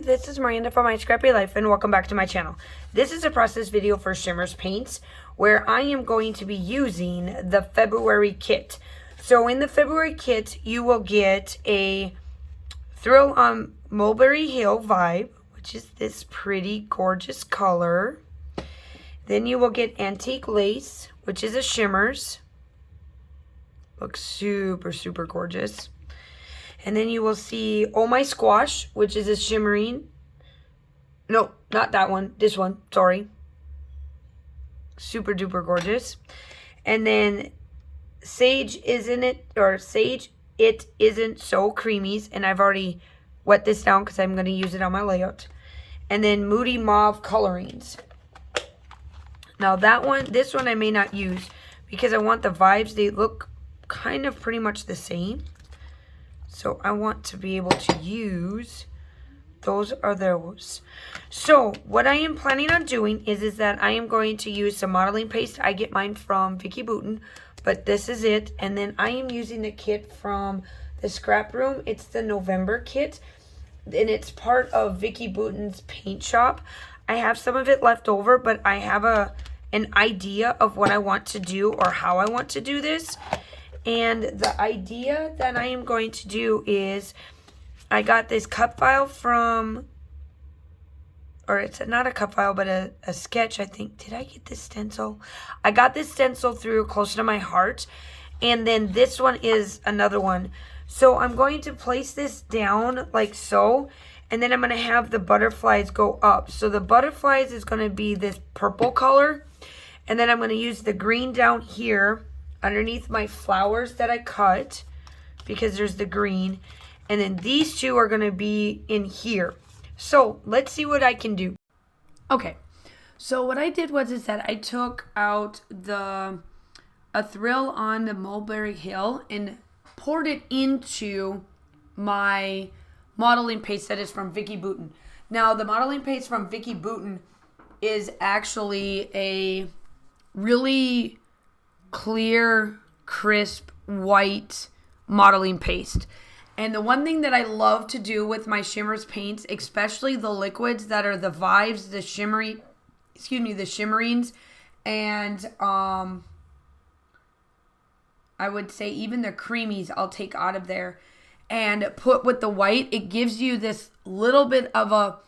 this is Miranda from My Scrappy Life and welcome back to my channel. This is a process video for Shimmerz paints where I am going to be using the February kit. So in the February kit you will get a Thrill on Mulberry Hill Vibe, which is this pretty gorgeous color. Then you will get Antique Lace, which is a Shimmerz. Looks super gorgeous. And then you will see My Squash, which is a shimmering. No, not that one. This one. Sorry. Super duper gorgeous. And then Sage Isn't It, or Sage It Isn't So Creameez. And I've already wet this down because I'm going to use it on my layout. And then Moody Mauve Coloringz. Now this one I may not use because I want the vibes. They look kind of pretty much the same. So I want to be able to use those. So what I am planning on doing is that I am going to use some modeling paste. I get mine from Vicky Bouton, but this is it. And then I am using the kit from the scrap room. It's the November kit, and it's part of Vicky Bouton's paint shop. I have some of it left over, but I have an idea of what I want to do or how I want to do this. And the idea that I am going to do is, I got this cut file from, or it's not a cut file, but a sketch, I think. Did I get this stencil? I got this stencil through Closer to My Heart. And then this one is another one. So I'm going to place this down like so. And then I'm going to have the butterflies go up. So the butterflies is going to be this purple color. And then I'm going to use the green down here underneath my flowers that I cut, because there's the green, and then these two are going to be in here. So let's see what I can do. Okay, so what I did was that I took out a Thrill on the Mulberry Hill and poured it into my modeling paste that is from Vicky Bouton. Now the modeling paste from Vicky Bouton is actually a really clear, crisp, white modeling paste. And the one thing that I love to do with my Shimmerz paints, especially the liquids that are the Vibez, the shimmerings, and I would say even the Creameez I'll take out of there and put with the white. It gives you this little bit of a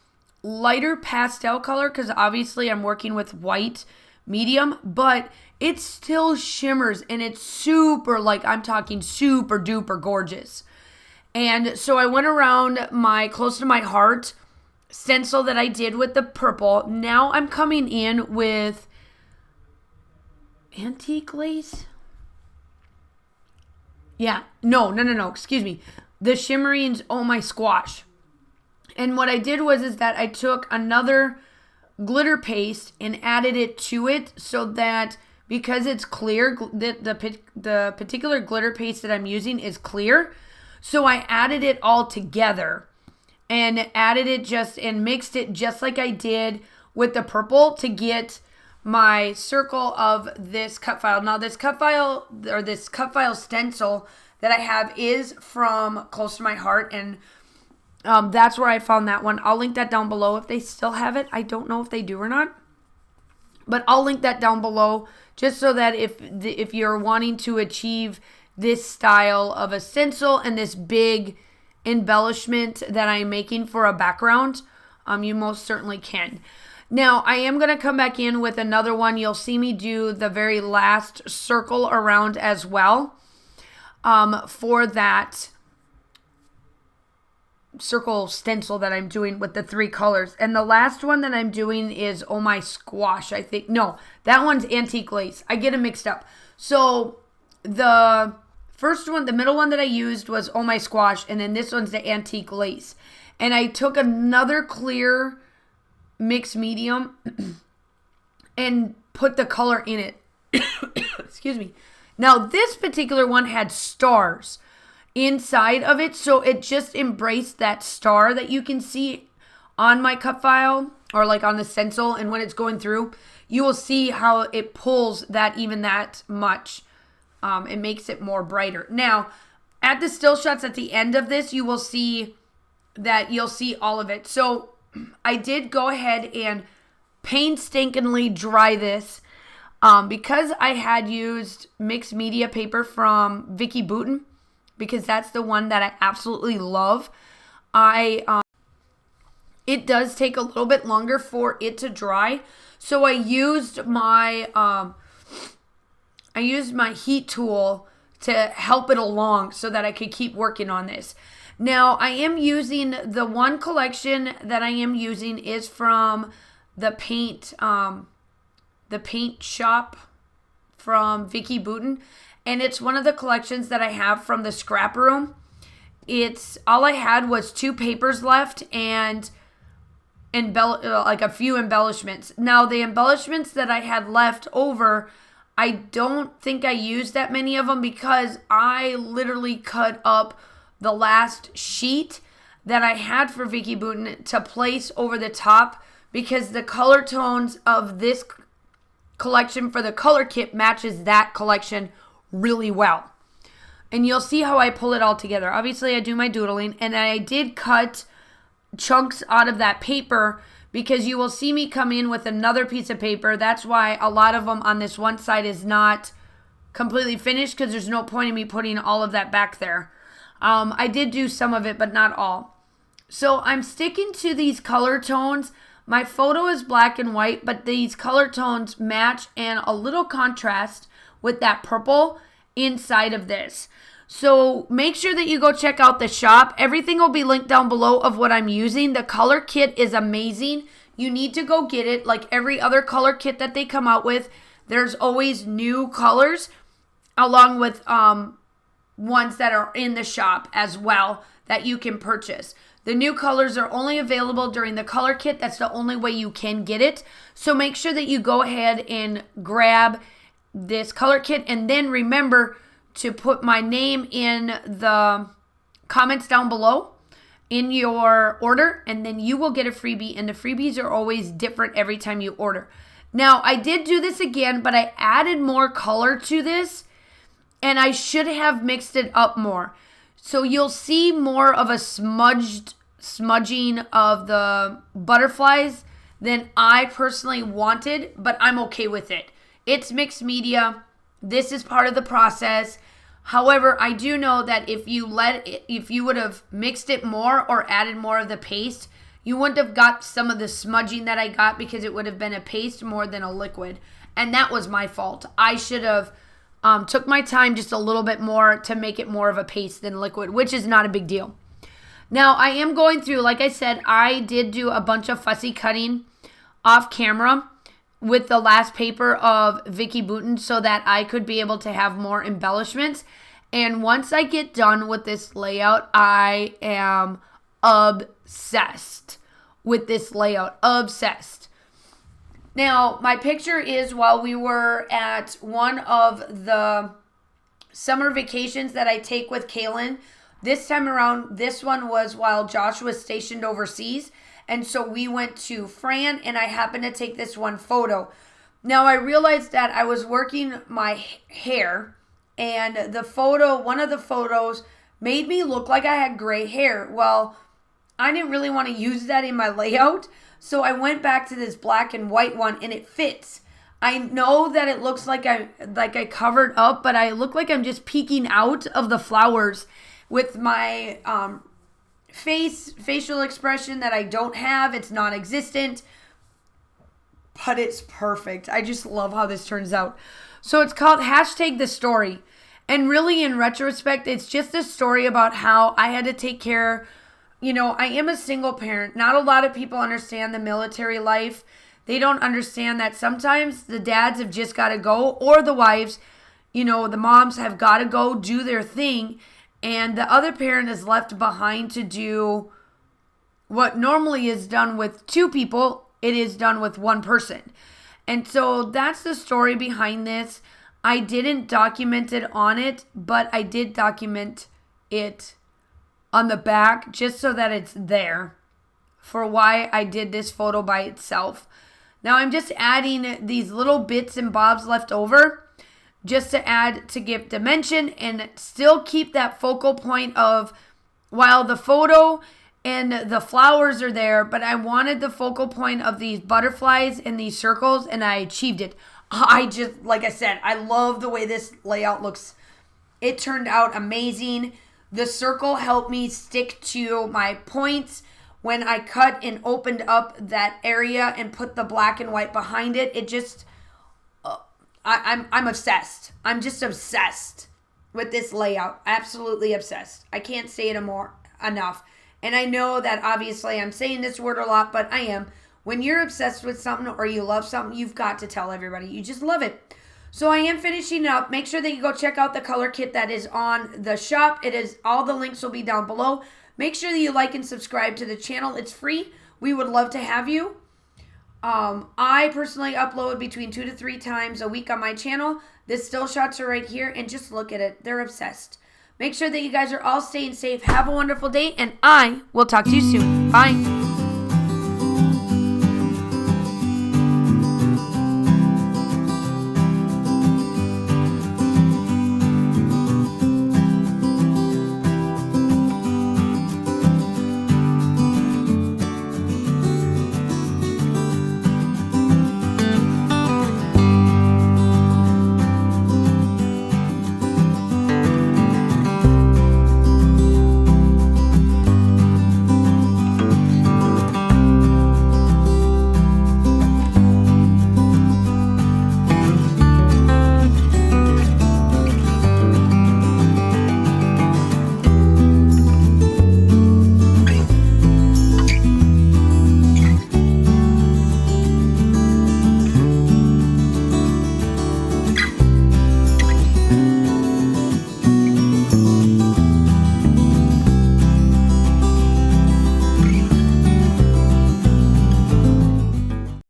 lighter pastel color, because obviously I'm working with white medium, but it's still Shimmerz, and it's super, like, I'm talking super duper gorgeous. And so I went around my Close to My Heart stencil that I did with the purple. Now I'm coming in with Antique Lace. Yeah, no, excuse me. The Shimmerings My Squash. And what I did was that I took another glitter paste and added it to it, so that because it's clear, the particular glitter paste that I'm using is clear. So I added it all together and mixed it just like I did with the purple to get my circle of this cut file. Now this cut file, or this cut file stencil that I have, is from Close to My Heart, and that's where I found that one. I'll link that down below if they still have it. I don't know if they do or not, but I'll link that down below, just so that if you're wanting to achieve this style of a stencil and this big embellishment that I'm making for a background, you most certainly can. Now, I am going to come back in with another one. You'll see me do the very last circle around as well, for that circle stencil that I'm doing with the 3 colors. And the last one that I'm doing is My Squash, I think. No, that one's Antique Lace. I get them mixed up. So the first one, the middle one that I used was My Squash, and then this one's the Antique Lace. And I took another clear mixed medium and put the color in it. Excuse me. Now this particular one had stars inside of it, so it just embraced that star that you can see on my cut file, or like on the stencil, and when it's going through, you will see how it pulls that even that much. It makes it more brighter. Now, at the still shots at the end of this, you will see that you'll see all of it. So I did go ahead and painstakingly dry this because I had used mixed media paper from Vicki Boutin, because that's the one that I absolutely love. It does take a little bit longer for it to dry, so I used my heat tool to help it along so that I could keep working on this. Now, I am using, the one collection that I am using is from the paint shop from Vicki Boutin, and it's one of the collections that I have from the scrap room. All I had was 2 papers left and like a few embellishments. Now, the embellishments that I had left over, I don't think I used that many of them because I literally cut up the last sheet that I had for Vicki Boutin to place over the top, because the color tones of this collection for the color kit matches that collection really well. And you'll see how I pull it all together. Obviously, I do my doodling, and I did cut chunks out of that paper because you will see me come in with another piece of paper. That's why a lot of them on this one side is not completely finished, because there's no point in me putting all of that back there. I did do some of it, but not all. So I'm sticking to these color tones. My photo is black and white, but these color tones match and a little contrast with that purple inside of this. So make sure that you go check out the shop. Everything will be linked down below of what I'm using. The color kit is amazing. You need to go get it. Like every other color kit that they come out with, there's always new colors along with ones that are in the shop as well that you can purchase. The new colors are only available during the color kit. That's the only way you can get it. So make sure that you go ahead and grab this color kit, and then remember to put my name in the comments down below in your order, and then you will get a freebie, and the freebies are always different every time you order. Now, I did do this again, but I added more color to this, and I should have mixed it up more. So you'll see more of a smudging of the butterflies than I personally wanted, but I'm okay with it. It's mixed media. This is part of the process. However, I do know that if you would have mixed it more or added more of the paste, you wouldn't have got some of the smudging that I got, because it would have been a paste more than a liquid. And that was my fault. I should have took my time just a little bit more to make it more of a paste than liquid, which is not a big deal. Now, I am going through, like I said, I did do a bunch of fussy cutting off camera with the last paper of Vicki Boutin so that I could be able to have more embellishments. And once I get done with this layout, I am obsessed with this layout. Obsessed. Now, my picture is while we were at one of the summer vacations that I take with Kaylin. This time around, this one was while Josh was stationed overseas. And so we went to Fran, and I happened to take this one photo. Now, I realized that I was working my hair, and the photo, one of the photos, made me look like I had gray hair. Well, I didn't really want to use that in my layout, so I went back to this black and white one, and it fits. I know that it looks like I covered up, but I look like I'm just peeking out of the flowers with my facial expression that I don't have. It's non-existent, but it's perfect. I just love how this turns out. So it's called #TheStory. And really, in retrospect, it's just a story about how I had to take care. You know, I am a single parent. Not a lot of people understand the military life. They don't understand that sometimes the dads have just got to go, or the wives, you know, the moms have got to go do their thing, and the other parent is left behind to do what normally is done with 2 people. It is done with 1 person. And so that's the story behind this. I didn't document it on it, but I did document it on the back just so that it's there for why I did this photo by itself. Now I'm just adding these little bits and bobs left over just to add, to give dimension and still keep that focal point of, while the photo and the flowers are there, but I wanted the focal point of these butterflies and these circles, and I achieved it. I just, like I said, I love the way this layout looks. It turned out amazing. The circle helped me stick to my points. When I cut and opened up that area and put the black and white behind it, it just, I'm obsessed. I'm just obsessed with this layout. Absolutely obsessed. I can't say it enough. And I know that obviously I'm saying this word a lot, but I am. When you're obsessed with something or you love something, you've got to tell everybody. You just love it. So I am finishing up. Make sure that you go check out the color kit that is on the shop. It is, all the links will be down below. Make sure that you like and subscribe to the channel. It's free. We would love to have you. I personally upload between 2 to 3 times a week on my channel. The still shots are right here, and just look at it. They're obsessed. Make sure that you guys are all staying safe. Have a wonderful day, and I will talk to you soon. Bye.